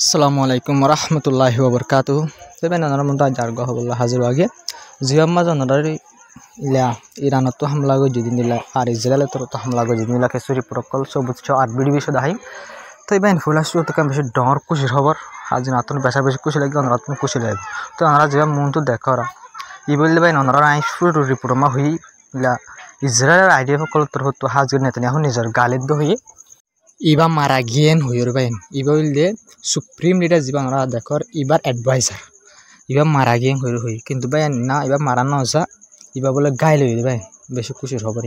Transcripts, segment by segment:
Assalamualaikum warahmatullahi wabarakatuh. Tapi nana mun ta jargo holla hazir wage. Ziyamma janadari ila Iran to hamla go jidin dila ar Israel to hamla go jidin dila kesuri protocol sobut 8 BD বিষয় দাহাই তো ইবেন ফুলাসু তো কাম বেশি ডর খুশির খবর আজ নাতন বেশা বেশি খুশি লাগি অনরাতন খুশি লাগে তো আমরা যে মন তো দেখারা ই বললে ভাই অনরা আই শুরু রিপোর্ট মা হই ইলা ইসরায়েলের আইডিয়া সকল তোর হতো হাজির নেতানিয়াহু নিজের গালিদ হই ইবা মারা গিয়েন হইর বাইন ইবা হইলে সুপ্রিম লিডার জিবা আমরা দেখর ইবার অ্যাডভাইজার ইবা মারা গিয়েন হইর হই কিন্তু ভাই না ইবা মারা না যা ইবা বলে গাইল হই ভাই বেশি খুশির খবর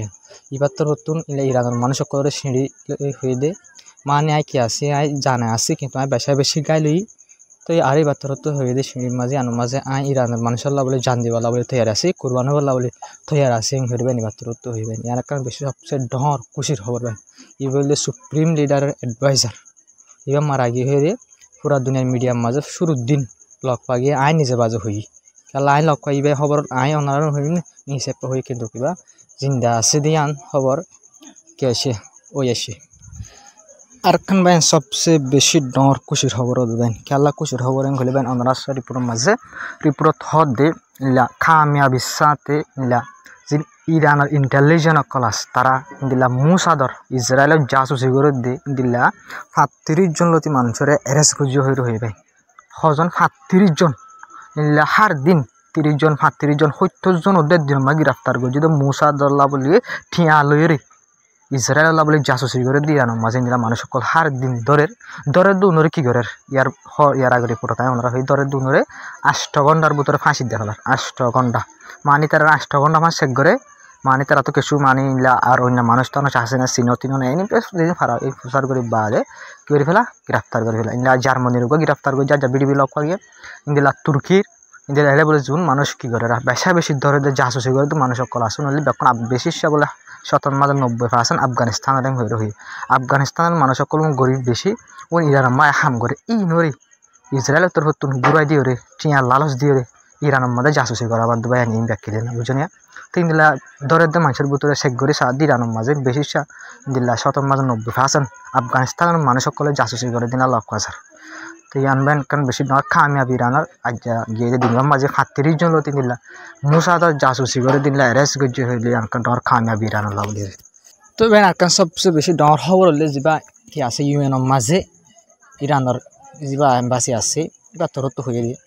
ইবার তোর হতুন ইলা ইরানের মানুষ সকলের সিঁড়ি হই দে মানে আই কি আছে আই জানা আছে কিন্তু আই বেশা বেশি গাইল হই তো আর ইবার তোর তো হই দে সিঁড়ির মাঝে আনো মাঝে আই ইরানের মানুষ আল্লাহ বলে জান দিওয়ালা বলে তৈয়ার আছে কুরবানি বলা বলে তৈয়ার আছে হইবেন ইবার তোর তো হইবেন ইয়ার কারণ বেশি সবচেয়ে ডর খুশির খবর ভাই ই বললে সুপ্রিম লিডারের অ্যাডভাইজার ইবা মারা গিয়ে হয়ে পুরা দুনিয়ার মিডিয়ার মাঝে শুরুর দিন লক পা গিয়ে আই নিজে বাজে হই খেলা আই লক পাই ইবাই খবর আই অনার হইন হিসেবে হই কিন্তু কিবা জিন্দা আছে দিয়ান খবর কে আসে ওই আসে আর খান ভাই সবচেয়ে বেশি ডর খুশির খবর দেবেন খেলা খুশির খবর গলিবেন অনার রিপোর্টের মাঝে রিপোর্ট হদ দে ইলা কামিয়াবির সাথে ইলা ইরানের ইন্টেলিজেন্স ক্লাস তারা দিলা মুসাদর ইসরায়েলের জাসুসি করে দিলা ৩৫ জন লতি মানুষের অ্যারেস্ট খুঁজে হইবে হজন ৩৫ জন ইলা হার দিন ৩০ জন ৩৫ জন ৭০ জন ওদের দিন গ্রেফতার করে যদি মুসাদল্লা বলি ঠিয়া লইরে ইসরায়েল বলে জাসুসি করে ইরানের মাঝে দিলা মানুষ সকল হার দিন দরের দুনরে কি করে ইয়ার আগে রিপোর্ট তাই ওনারা হই দরের দুনরে ৮ ঘন্টার ভিতরে ফাঁসি দেখালার ৮ ঘন্টা মানে তারা ৮ ঘন্টা আমার চেক করে মানে তারা তো কিছু মানে আর অন্য মানুষ তো আছে না চিনো তিনো নেই ফারা এই প্রচার করে বাদে কি করে ফেলা গ্রেফতার করে ফেলা ইন্দিলা জার্মানির গ্রেফতার করে যা বিডিবি লক পাইয়ে ইন্দিলা তুর্কির ইন্দিলা এলে বলে জুন মানুষ কি করে বেশা বেশি ধরে জাসুসি করে তো মানুষ সকল আসুন হলে বেখন বেশি বলে ৯৭% আফগানিস্তানের হয়ে আফগানিস্তানের মানুষ সকল গরিব বেশি ও ইরান মায় হাম করে ই নরে ইসরায়েলের তোর হতুন গুড়াই দিয়ে রে টিয়া লালচ দিয়ে রে ইরানের মধ্যে জাসুসি করা বাদ দুবাই আনি ব্যাখ্যা দিলেন বুঝনিয়া তিন দিলা দরের মানুষের ভিতরে চেক করে ইরানের মাঝে বেশি দিল্লা ৯৭% আফগানিস্তানের মানুষ সকলে জাসুসি করে দিনা ১০০,০০০ তো আনবেন কারণ বেশি নয় কামিয়াবি ইরানের আজ গিয়ে দিলাম মাঝে ৩৫ জন লতি দিলা মুসাদর জাসুসি করে দিলা অ্যারেস্ট গজ্জে হইলে আনকান ডর কামিয়াবি ইরানের লাভ দিয়ে তো বেন আনকান সবচেয়ে বেশি ডর খবর হলে যা কি আছে ইউএনের মাঝে ইরানের যা এম্বাসি আছে এটা তোর তো হয়ে দিয়ে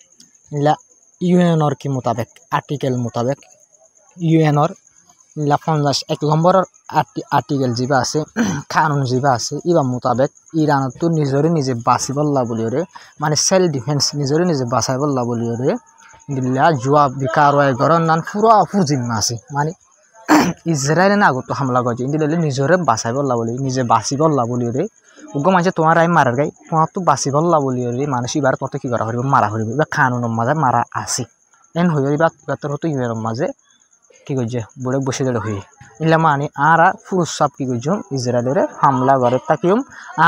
ইলা ইউএনর কি মোতাবেক আর্টিকেল মোতাবেক ইউএনর ইলা ১ নম্বরের আর্টিকেল যা আছে কানুন যা আছে ইবা মোতাবেক ইরানত তো নিজরে নিজে বাঁচিবল্লা বলিওরে মানে সেলফ ডিফেন্স নিজরে নিজে বাঁচাইবল্লা বলিওরে দিল্লা জুয়া বিকারয় গরন নান পুরা জিম্মা আছে মানে ইসরায়েলে না আগত হামলা করছে দিলে নিজরে বাঁচাইবল্লা বলি নিজে বাঁচিবল্লা বলিওরে উগ্র মানুষ তোমার আই মারার গাই তোমার তো বাঁচিবল্লা বলিওরে মানুষ এবার কত কি করা হইব মারা হইব এবার কানুনের মাঝে মারা আছে এন হইব এবার তোর হতো ইউএনের মাঝে কি করছে বলে বসে দিলে হই ইলা মানে আরা পুরুষ সব কি করছ ইসরায়েলের হামলা করে তাকিম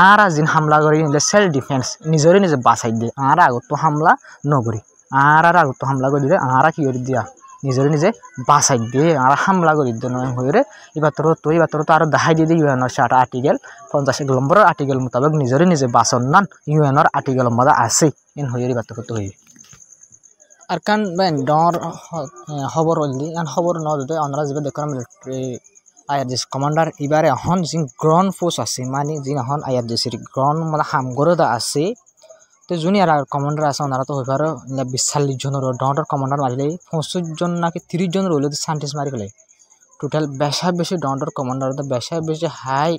আরা যিন হামলা করে সেলফ ডিফেন্স নিজরে নিজে বাঁচাই দিয়ে আর আগত হামলা নগরী আর আগত হামলা করে দিলে আরা কি করে দিয়া নিজরে নিজে বাঁচাই দিয়ে আর হামলা করে দিয়ে নয় হয়ে এবার তোর তো আরো দেখাই দিয়ে ইউএনর সেটা আর্টিকেল ৫০ নম্বরের আর্টিকেল মোতাবেক নিজরে নিজে বাঁচন নান ইউএনর আর্টিকেল মধ্যে আছে এন হয়ে এবার তোর তো হয়ে আর কান বেন ডর খবর হলি এন খবর ন দিতে আমরা যে দেখলাম মিলিটারি আইআরজিসি কমান্ডার এবারে এখন যে গ্রাউন্ড ফোর্স আছে মানে যে এখন আইআরজিসির গ্রাউন্ড মানে হামগরদা আছে তো যোনি আর কমান্ডার আছে ওনারা তো হইবার ৪২ জনের ডর কমান্ডার মারিলে ৬৫ জন নাকি ৩০ জন রইলে সায়েন্টিস্ট মারি ফেলে টোটাল বেশি ডর কমান্ডার বেশি হাই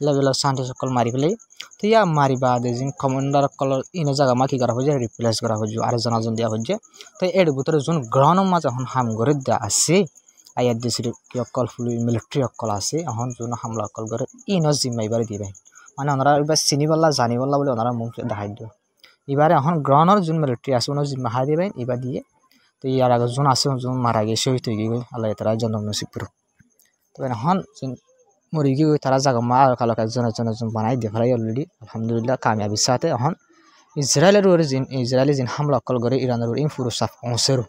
লেভেলের সায়েন্টিস্ট সকল মারি ফেলে তো ইয়া মারিবা যে কমান্ডার কলর ইনো জায়গা মা কি করা হয়েছে রিপ্লেস করা হয়েছে আরেকজন দিয়া হয়েছে তো এর ভিতরে যোন গ্রাউন্ডের মাঝে এখন হামগরে দেওয়া আছে আইআরজিসির অকল মিলিটারি অকল আছে এখন যোন হামলা অকল করে ইনো জিম্মা এবারে দিবে মানে ওনারা এবার চিনিবল্লা জানিবল্লা বলে ওনারা মুখ দেখাই দিয়ে এবারে এখন গ্রাউন্ডের যোন মিলিটারি আছে ওনার জিম্মা হাই দিবেন এবার দিয়ে তো ইয়ার আগে যোন আছে যোন মারা গিয়ে শহীদ হয়ে গিয়ে আল্লাহ তারা জন্ম নসিব করুক তবে এখন মরি গিয়ে তারা জায়গা মা আর কালো জন বানাই দিয়ে ফেলাই অলরেডি আলহামদুলিল্লাহ কামিয়াবির সাথে এখন ইসরায়েলের ইসরায়েলি যিন হামলা অকল করে ইরানের ইন পুরো সাফ অংশেরও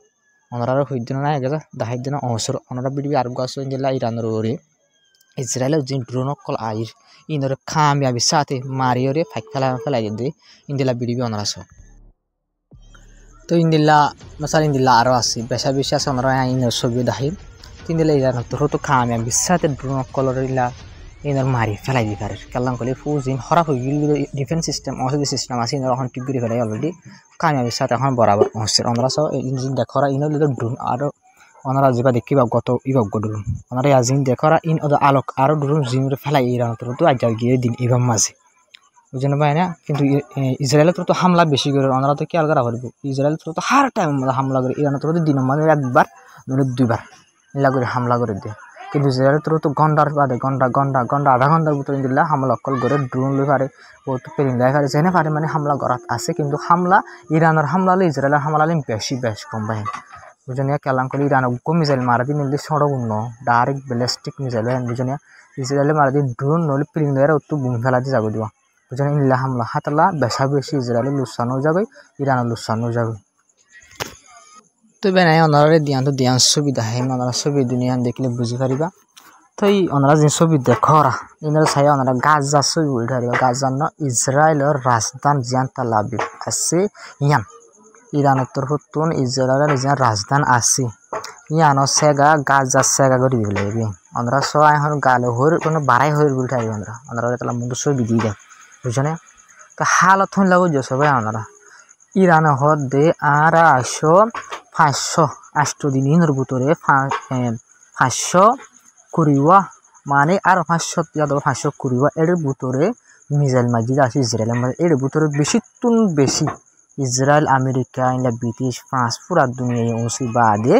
ওনারা হইদিন না গেছে দাহাই দিন অংশের ওনারা বিডিবি আরব গাছ দিলা ইরানের ওরে ইসরায়েলের যে ড্রোন কল আইর ইনরে কামিয়াবি সাথে মারিওরে ফাইক ফেলাই দে ইন্দিলা বিডিবি অনারাস তো ইন্দিলা মশাল ইন্দিলা আরও আছে বেশা বেশি আছে ওনারা ইনের ছবি দাহির তিনদিলা ইরান তো হতো কামিয়াবি সাথে ড্রোন কলর ইলা ইনর মারি ফেলাই দি পারে কেলাম কলে ফুজিন হরা হয়ে গেল ডিফেন্স সিস্টেম অসদি সিস্টেম আছে ইনর এখন টিক করে ফেলাই অলরেডি কামিয়াবি সাথে এখন বরাবর হচ্ছে ওনারা সব ইঞ্জিন দেখরা ইনর ড্রোন আরও ওনারা যেবা দেখিবা গত ইবাগ ড্রোন ওনারা আজিন দেখরা ইন আলোক আরও ড্রোন জিমরে ফেলাই ইরান তো আজ গিয়ে দিন ইবাম মাঝে বুঝেন পাই না কিন্তু ইসরায়েলের তো হামলা বেশি করে ওনারা তো কি আলগা করবো ইসরায়েল তো হার টাইম হামলা করে ইরান তো দিনের মানে একবার নইলে দুইবার এলা করে হামলা করে দিয়ে কিন্তু ইসরায়েলের তো ঘন্টার বাদে ঘন্টা আধা ঘন্টার ভিতরে দিলা হামলা অকল করে ড্রোন লই পারে ও তো পেরিং লাই পারে যেনে পারে মানে হামলা করাত আছে কিন্তু হামলা ইরানের হামলা হলে ইসরায়েলের হামলা হলে বেশ কম পাই বুঝনিয়া কেলাম করে ইরান উগ্র মিসাইল মারা দিন নিলে সড়ক ডাইরেক্ট ব্যালিস্টিক মিসাইল বুঝনিয়া ইসরায়েলে মারা দিন ড্রোন নইলে পেরিং লাই তো বুম ফেলা দিয়ে যাবো দিবা বুঝলেন ইল্লা হামলা হাতলা বেশি ইসরায়েলের লুসানো যাবে ইরানের লুসানো যাবে তো বেনাই ওনারে দিয়ান সুবিধা হে ওনারা ছবি দুনিয়া দেখলে বুঝি পারিবা তো ওনারা যে ছবি দেখরা ইনারা চাই ওনারা গাজা ছবি উল্টে পারিবা গাজা ন ইসরায়েলের রাজধানী জিয়ান তেল আবিব আছে ইয়ান ইরানের তরফতুন ইসরায়েলের যে রাজধানী আছে ইয়ানো সেগা গাজা সেগা করে দিব লাগবে ওনারা সবাই এখন গালে হর কোনো বাড়াই হয়ে উল্টে পারিবা ওনারা তাহলে মুন্ডু ছবি দিয়ে দেয় বুঝনে তো হালত হইন লাগো যে সবাই ওনারা ইরানে হর দে 500 দিনের ভিতরে 500 করিবা মানে আর 500 করিবা এর ভিতরে মিসাইল মাজিদ আছে ইসরায়েলের এর ভিতরে বেশি Israel America India British France পুরা দুনিয়ায় ওসি বাদে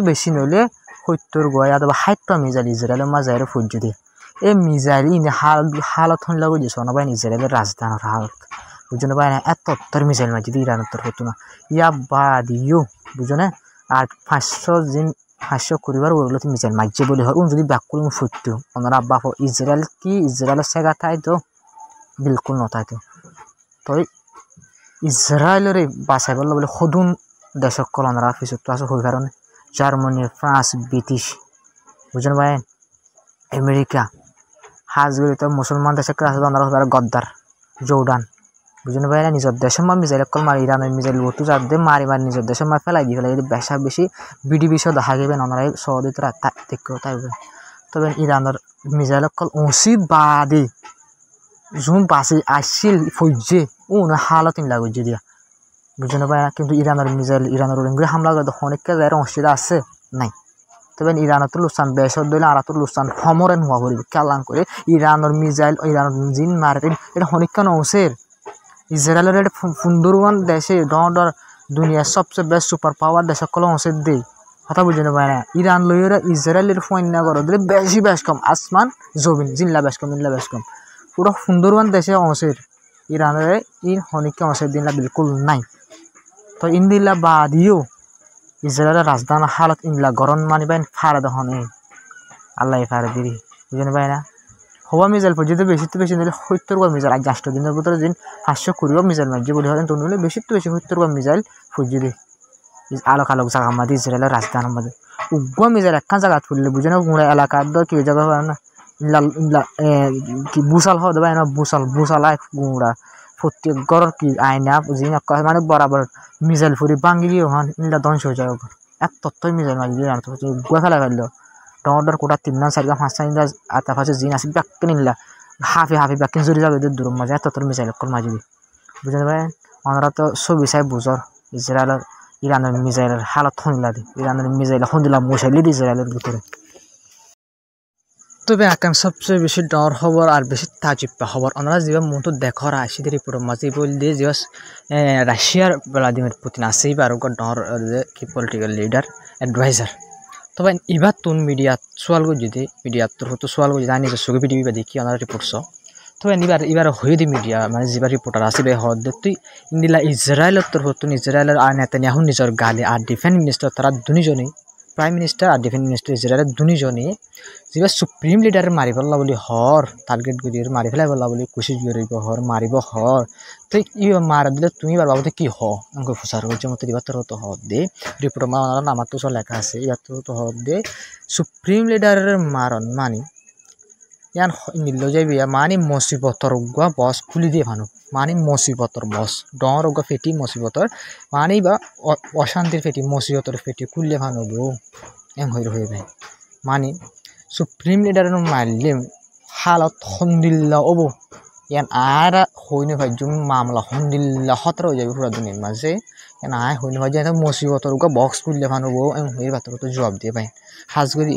বেশি নইলে 70 গয়া অথবা 60টা মিসাইল ইসরায়েলের মাঝে ফুজ দিয়ে এই মিসাইল ইন হালত হইন লাগো যে সোনাবাইন ইসরায়েলের রাজধানীর হালত বুঝনে পাই না এত মিসাইল মাজিদ ইরানের তোর হতো না ইয়া বাদিও বুঝনে আর 500 করিবার ওগুলো মিসাইল মাঝে বলে হয় যদি ব্যাক করি ফুটতো ওনারা আব্বা ইসরায়েলের সেগা তাই তো বিলকুল নতাই তো ইসরায়েলের বাসাই বলে সদুন দেশক কল ওনারা পিছত আছে হই কারণে জার্মানি ফ্রান্স ব্রিটিশ বুঝনে পাই আমেরিকা হাজগুলি তো মুসলমান দেশের আছে ওনারা গদ্দার জর্ডান বুঝনে পাই না নিজের দেশের মা মিসাইল কল মারি ইরানের মিসাইল বতু যার দিয়ে মারি নিজের দেশের মা ফেলাই দিয়ে ফেলাই বেশি বিডি বিষয় দেখা গেবেন ওনারা সহজে তাই তবে ইরানের মিসাইল কল ওসি বাদে জুম বাসে আসছিল ফৌজে না হালত লাগছে দিয়া বুঝনে পাই না কিন্তু ইরানের মিসাইল ইরানের ওরঙ্গে হামলা করে অনেকটা জায়গায় অসুবিধা আছে নাই তবে ইরানের তো লুসান বেসর দিলে আর তো লুসান সমরেন হওয়া পড়বে কেলান করে ইরানের মিসাইল ইরানের জিন মারে এটা অনেকক্ষণ অংশের ইসরায়েলের একটা সুন্দরবন দেশে ডর দুনিয়ার সবচেয়ে বেস্ট সুপার পাওয়ার দেশ সকল অংশের দেই কথা বুঝে পায় না ইরান লইয়েরা ইসরায়েলের ফয়না করে দিলে বেশ কম আসমান জমিন জিল্লা বেশ কম পুরো সুন্দরবন দেশে অংশের ইরানের হনিকে অংশের দিনলা বিলকুল নাই তো ইন্দিল্লা বাদিও ইসরায়েলের রাজধানী হালত ইনলা গরম মানিবেন ফাড়া দহনে আল্লাহ ফাড়া দিরি বুঝে পায় না হওয়া মিসাইল পর্যন্ত বেশি নিলে 70 মিসাইল আজ 8 দিনের ভিতরে দিন 500 করিও মিসাইল মাঝে বলে হলেন তো নিলে বেশি 70 মিসাইল ফুজি দিয়ে আলোক জায়গা মাঝে ইসরায়েলের রাজধানীর মাঝে উগ্র মিসাইল একখান জায়গা ফুললে বুঝে না গুঁড়া এলাকার দর কি জায়গা হয় না কি বুসাল হওয়া দেবে না বুসাল আয় গুঁড়া প্রত্যেক গড়ের কি আয়না বুঝি না মানে বরাবর মিসাইল ফুরি বাঙ্গিলিও হন ইনলা ধ্বংস হয়ে যায় এত মিসাইল মাঝে দিয়ে উগ্র ফেলা ফেললো ডর কোটা 3-4-5 ইন্দাজ আতা ফাছে জিন আসি ব্যাককে নিলা হাফি ব্যাককে জুরি যাবে দূর মাঝে এত মিসাইল কল মাঝে বুঝতে পারেন ওনারা তো ছবি চাই বুঝর ইসরায়েলের ইরানের মিসাইলের হালত হইলা দে ইরানের মিসাইল হন্দিলা মশাইলি দি ইসরায়েলের ভিতরে তবে আকাম সবচেয়ে বেশি ডর খবর আর বেশি তাজিব্বা খবর ওনারা যে মতো দেখরা আসিদের রিপোর্টের মাঝে বল দিয়ে যে রাশিয়ার ভ্লাদিমির পুতিন আছে এবার ডর কি পলিটিক্যাল লিডার অ্যাডভাইজার তবে এবার তুন মিডিয়া সোয়াল যদি মিডিয়া তোর হতো সোয়াল যদি জানি যে সুগি পিটিভি বা দেখি ওনারা রিপোর্টস তবে এবার হয়ে দি মিডিয়া মানে যেবার রিপোর্টার আসবে হদ তুই ইন্দিলা ইসরায়েলের তোর হতো ইসরায়েলের আর নেতানিয়াহু নিজের গালে আর ডিফেন্স মিনিস্টার তারা দুজনেই প্রাইম মিনিস্টার আর ডিফেন্স মিনিস্টার ইসরায়েলের দুজনেই যেবার সুপ্রিম লিডার মারি পেলা বলি হর টার্গেট করি মারি ফেলাই পেলা বলি কুচিজ করিব হর মারিব হর তো ই মারা দিলে তুমি এবার বাবুতে কি হ আমাকে ফুসার করছে মতো এবার তোর হতো হদ দে রিপোর্টার আমার তো সব লেখা আছে এবার তো হদ দে সুপ্রিম লিডারের মারণ মানি ইয়ান নিলো যাইবে মানি মুসিবতর গুয়া বস খুলি দিয়ে ভানু মানি মুসিবতর বস ডর গুয়া ফেটি মুসিবতর মানি বা অশান্তির ফেটি মুসিবতর ফেটি খুললে ভানু বউ এম হইবে মানি সুপ্রিম লিডার মারলে হালত হন্দিল্লা ওবো ইয়ান আর হইনে ভাই জুম মামলা হন্দিল্লা হতরা হয়ে যাবে পুরা দুনিয়ার মাঝে ইয়ান আয় হইনে ভাই যে মুসিবতর গুয়া বক্স খুললে ভানু বউ এম হইর বাতর তো জবাব দিয়ে ভাই হাজ করি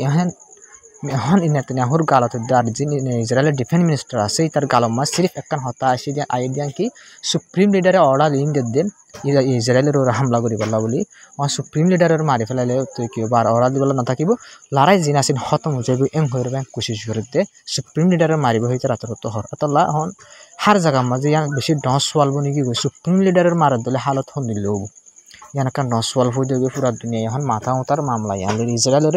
এখন নেতানিয়াহুর গালত আর যিনি ইসরায়েলের ডিফেন্স মিনিস্টার আছে তার গালম্মা সিরিফ একখান হতা আসি দিয়ে আই দিয়ান কি সুপ্রিম লিডারে অর্ডার ইন দেন ইসরায়েলের হামলা করি বললা বলি সুপ্রিম লিডারের মারি ফেলাইলে তুই কি বার অর্ডার দিবলা না থাকিব লড়াই জিন আসেন খতম হয়ে যাবে এম হয়ে যাবে কোশিশ করতে সুপ্রিম লিডারের মারিব হইতে রাতের তো হর অতলা হন হার জায়গা মাঝে ইয়ান বেশি ডস ওয়ালব নাকি সুপ্রিম লিডারের মারার দিলে হালত হন দিল ইয়ান একটা নসওয়াল হয়ে যাবে পুরা দুনিয়া এখন মাথা মতার মামলা ইয়ান ইসরায়েলের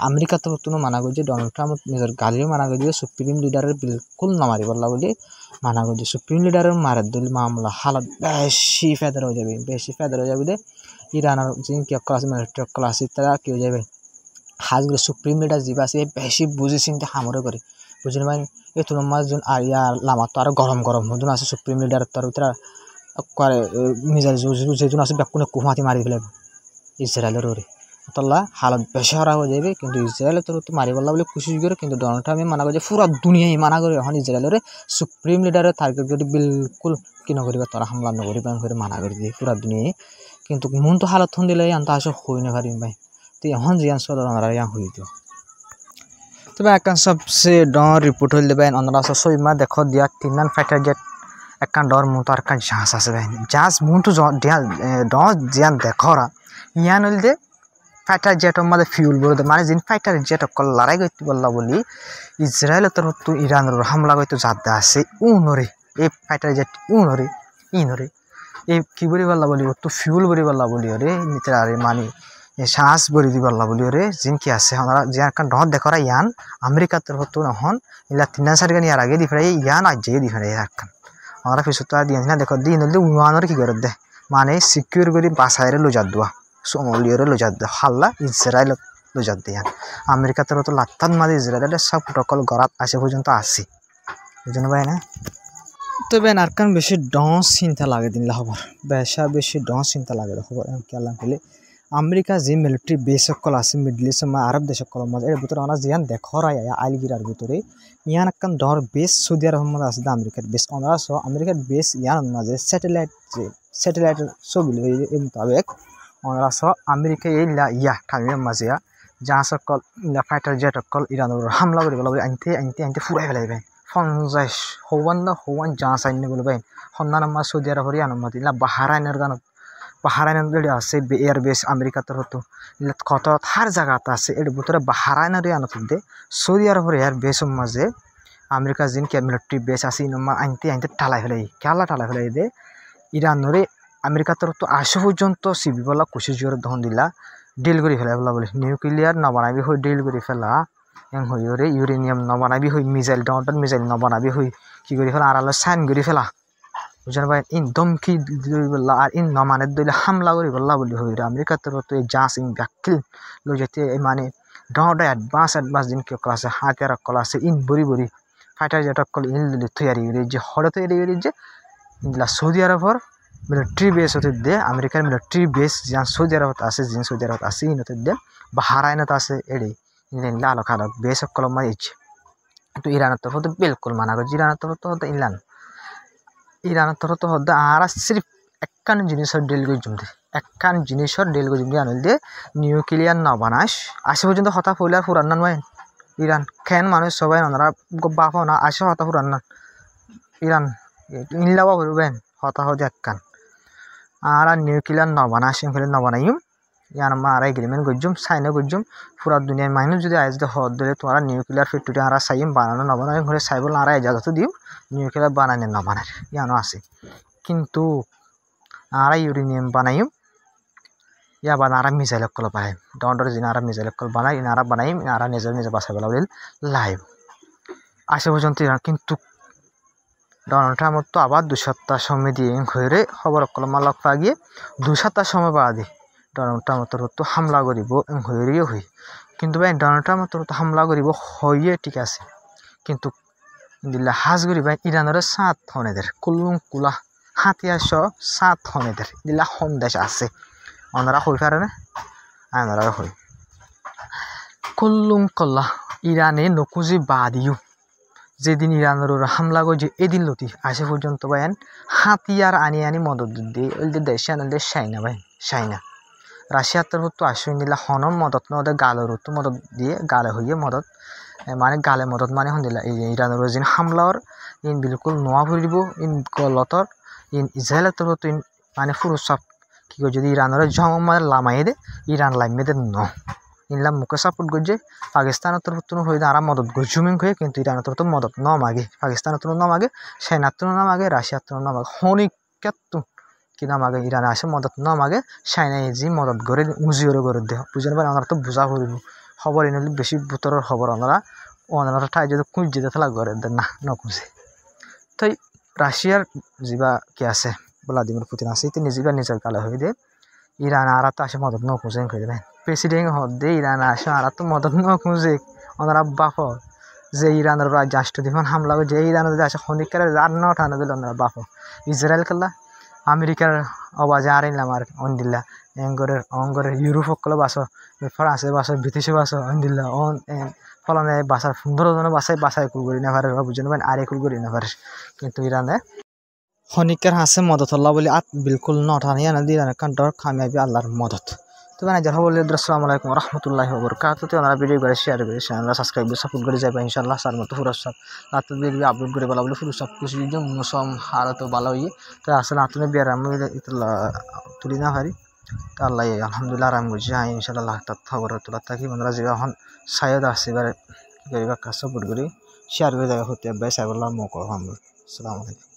আমেরিকা তো তুনো মানা করছে ডোনাল্ড ট্রাম্প নিজের গালিও মানা করছে সুপ্রিম লিডারের বিলকুল না মারি বললা বলে মানা করছে সুপ্রিম লিডারের মারার দিল মামলা হালত বেশি ফেদার হয়ে যাবে বেশি ফেদার হয়ে যাবে ইরানের যে কি ক্লাস মিলিটারি ক্লাস তারা কি হয়ে যাবে হাজগুলো সুপ্রিম লিডার যা আছে বেশি বুঝে চিন্তা হামরে করে বুঝলেন ভাই এই তোমার মাঝ আর ইয়ার লামা তো আরো গরম গরম মতন আছে সুপ্রিম লিডার তার তারা করে মিজাইল যেজন আছে বেকুনে কুমাতি মারি ফেলে ইসরায়েলের ওরে তল্লা হালত বেশি হরা হয়ে যাবে কিন্তু ইসরায়েলের তোর তো মারি বললা বলে কোশিশ করে কিন্তু ডোনাল্ড ট্রাম্প মানা করে পুরো দুনিয়ায় মানা করে এখন ইসরায়েলের সুপ্রিম লিডারের টার্গেট যদি বিলকুল কি নকরিবা তারা হামলা নকরিবা করে মানা করে দিয়ে পুরা দুনিয়ায় কিন্তু মন তো হালত হন দিলে আনতা আসে হই না পারিম ভাই তো এখন যে আনসার আমরা ইয়াং হই দিও তবে এখন সবসে ডর রিপোর্ট হইলে ভাই অনরা সইমা দেখো দিয়া তিনজন ফাইটার জেট একখান ডর মুন তো আর একখান জাহাজ আছে ভাই জাহাজ মুন তো ডর জিয়ান দেখরা ইয়ান হইল দে ফাইটার জেটের মধ্যে ফিউল বলতে মানে যিনি ফাইটার জেট অকল লড়াই করতে বললা বলি ইসরায়েলের তরফ তো ইরানের হামলা করতে যাতে আছে উনরে এই ফাইটার জেট ইনরে এই কি বলি বললা বলি তো ফিউল বলি বললা বলি রে নিতে আরে মানে শ্বাস বলি দি বললা বলি রে যিন কি আছে আমরা যে একখান ডর দেখরা ইয়ান আমেরিকার তরফ তো নহন ইলা তিনজন সারিগানি আর আগে দি ফেরাই ইয়ান আজ যে দি ফেরাই একখান আমরা ফিসুত দিয়ে না দেখো দিন হলে উমানের কি করে দে মানে সিকিউর করে বাসায় লোজাত দেওয়া সোমালিয়রে লোজাত দেওয়া হাল্লা ইসরায়েল লোজাত দেয়া আমেরিকা তোর তো লাত্তান মাঝে ইসরায়েলের সব প্রটোকল গড়াত আসে পর্যন্ত আসি বুঝলেন ভাই না তবে আরকান বেশি ডস চিন্তা লাগে দিনলা খবর বেশি ডস চিন্তা লাগে খবর কেলাম হলে আমেরিকা যে মিলিটারি বেস সকল আছে মিডল ইস্ট আরব দেশ সকল মাঝে এর ভিতরে আমরা জিয়ান দেখরাই আইলগিরার ভিতরে ইয়ান একখান ডর বেস সৌদি আরব মধ্যে আছে আমেরিকার বেস আমরা আমেরিকার বেস ইয়ান মাঝে স্যাটেলাইট ছবি এই মোতাবেক আমরা আমেরিকা এই ঠামির মাঝে যা সকল ফাইটার জেট সকল ইরানের হামলা করে বলা আনতে ফুরাই ফেলাইবে 50 হওয়ান যা চাইনে বলবেন সন্ধান আমার সৌদি আরবের ইয়ান মাঝে বাহারাইনের গানত বাহারাইনের আছে এয়ার বেস আমেরিকা তরফ কত হার জায়গাতে আছে এর ভিতরে বাহারাইনের ইয়ানত দে সৌদি আরবের এয়ার বেস মাঝে আমেরিকা যিন কি মিলিটারি বেস আছে ইনমা আনতে টালাই ফেলাই খেলা টালাই ফেলাই দে ইরানের আমেরিকা তরফ তো আসে পর্যন্ত সিবি বলা কোশিশ করে দহন দিলা ডিল করে ফেলাই বলা বলে নিউক্লিয়ার নবানাবি হয়ে ডিল করে ফেলা এম হই রে ইউরেনিয়াম নবানাবি হই মিসাইল ডাউন মিসাইল নবানাবি হই কি করে ফেলা আর আলো সাইন করে ফেলা বুঝলেন ভাই ইন দমকি বললা আর ইন নমানের দইলে হামলা করে বললা বলি হই রে আমেরিকা তরফ তো জাস ইন ব্যাকিল লো যেতে মানে ডাউন অ্যাডভান্স দিন কি ক্লাসে হাতিয়ার কল আছে ইন বড়ি ফাইটার জেট কল ইন তৈরি করে যে হড় তৈরি করে যে ইনলা সৌদি আরবর মিলিটারি বেস হতে দে আমেরিকার মিলিটারি বেস যান সৌদি আরবত আছে যিন সৌদি আরবত আছে ইনতে দে বাহারাইনত আছে এড়ি ইনলা আলো খালো বেস সকল মাইছে তো ইরানের তরফ তো বিলকুল মানা করে ইরানের তরফ তো ইনলান ইরানের তরফ তো হদ্দা আর সির্ফ একখান জিনিসের ডিল করে জমতে একখান জিনিসের ডিল করে জমতে আনল দে নিউক্লিয়ার নবানাস আসে পর্যন্ত হতা ফইলার ফুরান নয় ইরান খেন মানুষ সবাই ওনারা বাপ না আসে হতা ফুরান না ইরান ইনলাবা করবেন হতা হতে একখান আর নিউক্লিয়ার নবানাস ফেলে নবানাইম ইয়ান আর এগ্রিমেন্ট গজ্জুম সাইনে গজ্জুম পুরা দুনিয়ার মানুষ যদি আজ হদ দিলে তোমরা নিউক্লিয়ার ফ্যাক্টরি আর সাইম বানানো নবানাই ঘরে সাইবল আর ইজাজত দিও নিউক্লিয়ার বানানো নবানার ইয়ানো আছে কিন্তু আর ইউরেনিয়াম বানাইম ইয়া বানারা মিসাইল কল বানাই ডন্ডর জিন আর মিসাইল কল বানাই ইনারা বানাইম আর নিজে বাসায় বলা বলে লাইভ আসে পর্যন্ত কিন্তু ডোনাল্ড ট্রাম্প তো আবার 2 সপ্তাহ সময় দিয়ে ঘরে খবর কলমা লগ পাগিয়ে 2 সপ্তাহ সময় বাদে ডোনাল্ড ট্রাম্প তো হামলা করিব হইরিও হই কিন্তু ভাই ডোনাল্ড ট্রাম্প তো হামলা করিব হইয়ে ঠিক আছে কিন্তু দিল্লা হাজগুড়ি ভাই ইরানের 7 হনেদের কুল্লুং কুলা হাতিয়ার সহ 7 হনেদের দিল্লা হন দেশ আছে ওনারা হই পারে না ওনারা হই কুল্লুং কল্লা ইরানে নকুজি বাদিও যেদিন ইরানের হামলা গো যে এদিন লতি আসে পর্যন্ত ভাইন হাতিয়ার আনি মদত দিয়ে ওই যে দেশে আনন্দের সাইনা ভাই সাইনা রাশিয়ার তরফ তো আসুন দিলা হনম মদত নদে গালের তো মদত দিয়ে গালে হইয়ে মদত মানে গালে মদত মানে হন দিলা ইরানের যে হামলার ইন বিলকুল নোয়া ফুরিব ইন গলতর ইন ইসরায়েলের তরফ তো মানে ফুরুসাপ কি করে যদি ইরানের জং মানে লামাই দে ইরান লাইমে দে ন ইনলাম মুখে সাপোর্ট করছে পাকিস্তানের তরফ তো হয়ে আর মদত গজুমিং হয়ে কিন্তু ইরানের তরফ তো মদত ন মাগে পাকিস্তানের তরফ ন মাগে চাইনার তরফ ন মাগে রাশিয়ার তরফ ন মাগে হনিকাত কি না মাগে ইরানে আসে মদত ন মাগে চাইনাই যি মদত করে উজিওরে করে দেহ বুঝতে পারে ওনারা তো বুঝা করিব খবর এনে বেশি বুতরের খবর ওনারা ঠাই যদি খুঁজে দিতে থাকা করে না নকুঁজে তো রাশিয়ার যা কি আছে ভ্লাদিমির পুতিন আছে তিনি যা নিজের গালে হয়ে দিয়ে ইরান আর তো আসে মদত ন খুঁজে করে দেবেন প্রেসিডেন্ট হতে ইরান আসে আর তো মদত ন খুঁজে ওনারা বাপ যে ইরানের রাষ্ট্রদ্বীপন হামলা যে ইরানের আসে খনিকার আর ন ঠান্ডা দিল ওনারা বাপ ইসরায়েল খেলা আমেরিকার আওয়াজে আর ইনলাম আর অন্দিল্লা অঙ্গরের ইউরোপ সকলে বাসো ফ্রান্সে বাসো ব্রিটিশে বাসো অন্দিল্লা ফলনে বাসার 15 জনে বাসায় কুল করি না পারে বুঝে নেবেন আর কুল করি না পারে কিন্তু ইরানে খনিকের হাসে মদত আল্লাহ বলে আর বিলকুল নঠানি আনা দিয়ে কান্টর খামিয়াবি আল্লাহর মদত তো মানে যারা বলে আসসালামু আলাইকুম রহমতুল্লাহি ওয়া বারাকাতুহু ওনারা ভিডিও করে শেয়ার করে চ্যানেল সাবস্ক্রাইব করে সাপোর্ট করে যাবে ইনশাআল্লাহ সার মতো ফুরসব রাত ভিডিও আপলোড করে বলা বলে ফুরসব কিছু যদি মুসম হারত ভালো হই তো আসলে আতুনে বিয়ার আমি তুলি না পারি তো আল্লাহ আলহামদুলিল্লাহ আরাম করছি হ্যাঁ ইনশাআল্লাহ খবর তোলা থাকি ওনারা যে এখন সায়দ আছে এবারে কি করিবা কাজ সাপোর্ট করি শেয়ার করে যাবে হতে ভাই সাহেবুল্লাহ মকর আসসালামু আলাইকুম